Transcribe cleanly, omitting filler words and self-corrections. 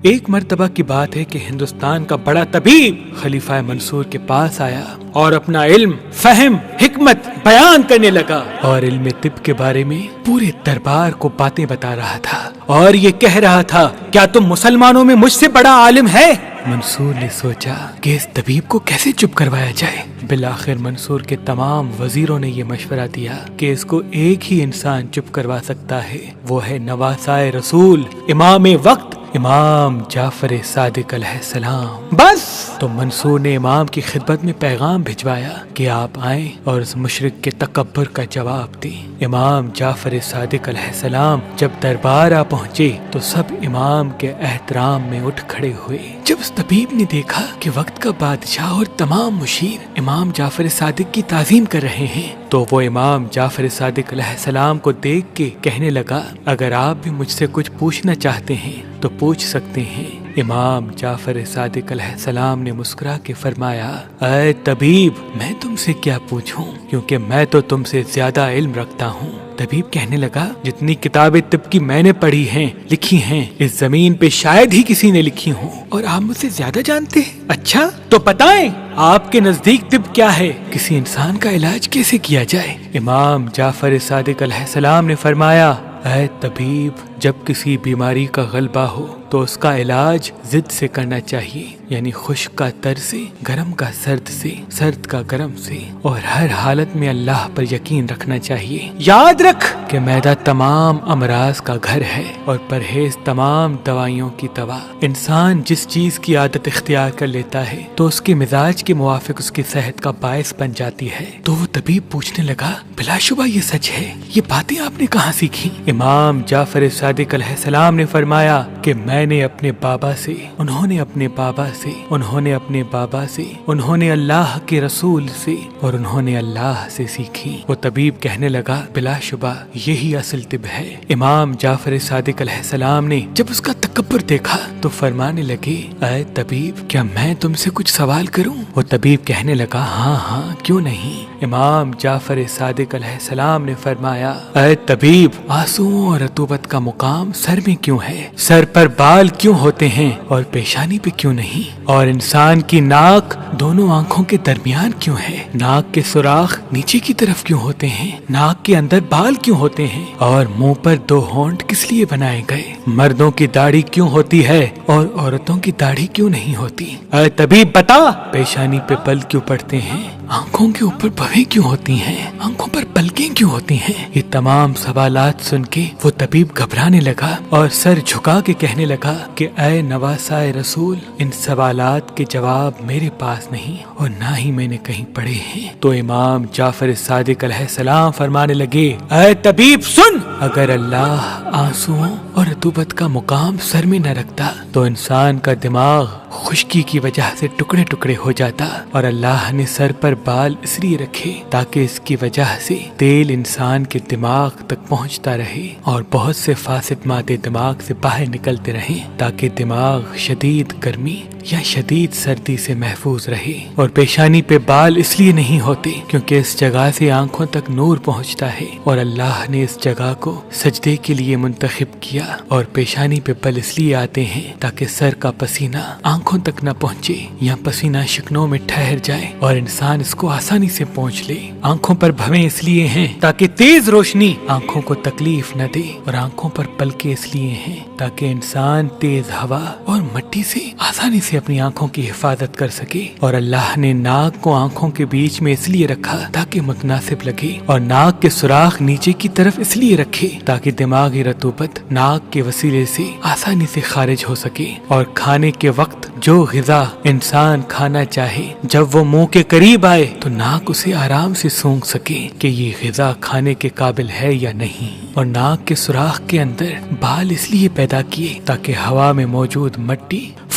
ایک مرتبہ کی بات ہے کہ ہندوستان کا بڑا طبیب خلیفہ منصور کے پاس آیا اور اپنا علم، فہم، حکمت بیان کرنے لگا اور علم طب کے بارے میں پورے دربار کو باتیں بتا رہا تھا اور یہ کہہ رہا تھا، کیا تم مسلمانوں میں مجھ سے بڑا عالم ہے؟ منصور نے سوچا کہ اس طبیب کو کیسے چپ کروایا جائے۔ بالآخر منصور کے تمام وزیروں نے یہ مشورہ دیا کہ اس کو ایک ہی انسان چپ کروا سکتا ہے، وہ ہے نواسائے رسول، امام وقت، امام جعفر صادق علیہ السلام۔ بس تو منصور نے امام کی خدمت میں پیغام بھجوایا کہ آپ آئیں اور اس مشرک کے تکبر کا جواب دیں۔ امام جعفر صادق علیہ السلام جب دربار آ پہنچے تو سب امام کے احترام میں اٹھ کھڑے ہوئے۔ جب اس طبیب نے دیکھا کہ وقت کا بادشاہ اور تمام مشیر امام جعفر صادق کی تعظیم کر رہے ہیں تو وہ امام جعفر صادق علیہ السلام کو دیکھ کے کہنے لگا، اگر آپ بھی مجھ سے کچھ پوچھنا چاہتے ہیں تو پوچھ سکتے ہیں۔ امام جعفر صادق علیہ السلام نے مسکرا کے فرمایا، اے طبیب، میں تم سے کیا پوچھوں، کیونکہ میں تو تم سے زیادہ علم رکھتا ہوں۔ طبیب کہنے لگا، جتنی کتابیں طب کی میں نے پڑھی ہیں، لکھی ہیں، اس زمین پہ شاید ہی کسی نے لکھی ہوں، اور آپ مجھ سے زیادہ جانتے ہیں۔ اچھا تو بتائیں، آپ کے نزدیک طب کیا ہے؟ کسی انسان کا علاج کیسے کیا جائے؟ امام جعفر صادق علیہ السلام نے فرمایا، اے طبیب، جب کسی بیماری کا غلبہ ہو تو اس کا علاج ضد سے کرنا چاہیے، یعنی خشک کا تر سے، گرم کا سرد سے، سرد کا گرم سے، اور ہر حالت میں اللہ پر یقین رکھنا چاہیے۔ یاد رکھ کہ معدہ تمام امراض کا گھر ہے اور پرہیز تمام دوائیوں کی دوا۔ انسان جس چیز کی عادت اختیار کر لیتا ہے تو اس کے مزاج کے موافق اس کی صحت کا باعث بن جاتی ہے۔ تو وہ طبیب پوچھنے لگا، بلا شبہ یہ سچ ہے، یہ باتیں آپ نے کہاں سیکھی؟ امام جعفر صادق علیہ السلام نے فرمایا کہ میں نے اپنے بابا سے، انہوں نے اپنے بابا سے، انہوں نے اپنے بابا سے، انہوں نے اللہ کے رسول سے، اور انہوں نے اللہ سے سیکھی۔ وہ طبیب کہنے لگا، بلا شبہ یہی اصل طب ہے۔ امام جعفر صادق علیہ السلام نے جب اس کا تکبر دیکھا تو فرمانے لگے، اے طبیب، کیا میں تم سے کچھ سوال کروں؟ وہ طبیب کہنے لگا، ہاں ہاں، کیوں نہیں۔ امام جعفر صادق علیہ السلام نے فرمایا، اے طبیب، آنسوؤں اور رطوبت کا مقام سر میں کیوں ہے؟ سر پر بال کیوں ہوتے ہیں اور پیشانی پہ کیوں نہیں؟ اور انسان کی ناک دونوں آنکھوں کے درمیان کیوں ہے؟ ناک کے سوراخ نیچے کی طرف کیوں ہوتے ہیں؟ ناک کے اندر بال کیوں ہوتے ہیں؟ اور منہ پر دو ہونٹ کس لیے بنائے گئے؟ مردوں کی داڑھی کیوں ہوتی ہے اور عورتوں کی داڑھی کیوں نہیں ہوتی؟ اے طبیب بتا، پیشانی پہ بل کیوں پڑتے ہیں؟ آنکھوں کے اوپر بھویں کیوں ہوتی ہیں؟ آنکھوں پر پلکیں کیوں ہوتی ہیں؟ یہ تمام سوالات سن کے وہ طبیب گھبرانے لگا اور سر جھکا کے کہنے لگا کہ اے نواسائے رسول، ان سوالات کے جواب میرے پاس نہیں اور نہ ہی میں نے کہیں پڑھے ہیں۔ تو امام جعفر صادق علیہ السلام فرمانے لگے، اے طبیب سن، اگر اللہ آنسوؤں اور رطوبت کا مقام سر میں نہ رکھتا تو انسان کا دماغ خشکی کی وجہ سے ٹکڑے ٹکڑے ہو جاتا، اور اللہ نے سر پر بال اس لیے رکھے تاکہ اس کی وجہ سے تیل انسان کے دماغ تک پہنچتا رہے اور بہت سے فاسد مادے دماغ سے باہر نکلتے رہیں تاکہ دماغ شدید گرمی یا شدید سردی سے محفوظ رہے۔ اور پیشانی پہ بال اس لیے نہیں ہوتے کیونکہ اس جگہ سے آنکھوں تک نور پہنچتا ہے اور اللہ نے اس جگہ کو سجدے کے لیے منتخب کیا، اور پیشانی پہ بل اس لیے آتے ہیں تاکہ سر کا پسینہ آنکھوں تک نہ پہنچے یا پسینہ شکنوں میں ٹھہر جائے اور انسان اس کو آسانی سے پہنچ لے۔ آنکھوں پر بھویں اس لیے ہیں تاکہ تیز روشنی آنکھوں کو تکلیف نہ دے، اور آنکھوں پر پلکیں اس لیے ہیں تاکہ انسان تیز ہوا اور مٹی سے آسانی سے اپنی آنکھوں کی حفاظت کر سکے۔ اور اللہ نے ناک کو آنکھوں کے بیچ میں اس لیے رکھا تاکہ متناسب لگے، اور ناک کے سوراخ نیچے کی طرف اس لیے رکھے تاکہ دماغی رطوبت ناک کے وسیلے سے آسانی سے خارج ہو سکے۔ اور کھانے کے وقت جو غذا انسان کھانا چاہے جب وہ منہ کے قریب آئے تو ناک اسے آرام سے سونگھ سکے کہ یہ غذا کھانے کے قابل ہے یا نہیں۔ اور ناک کے سوراخ کے اندر بال اس لیے پیدا کیے تاکہ ہوا میں موجود مٹی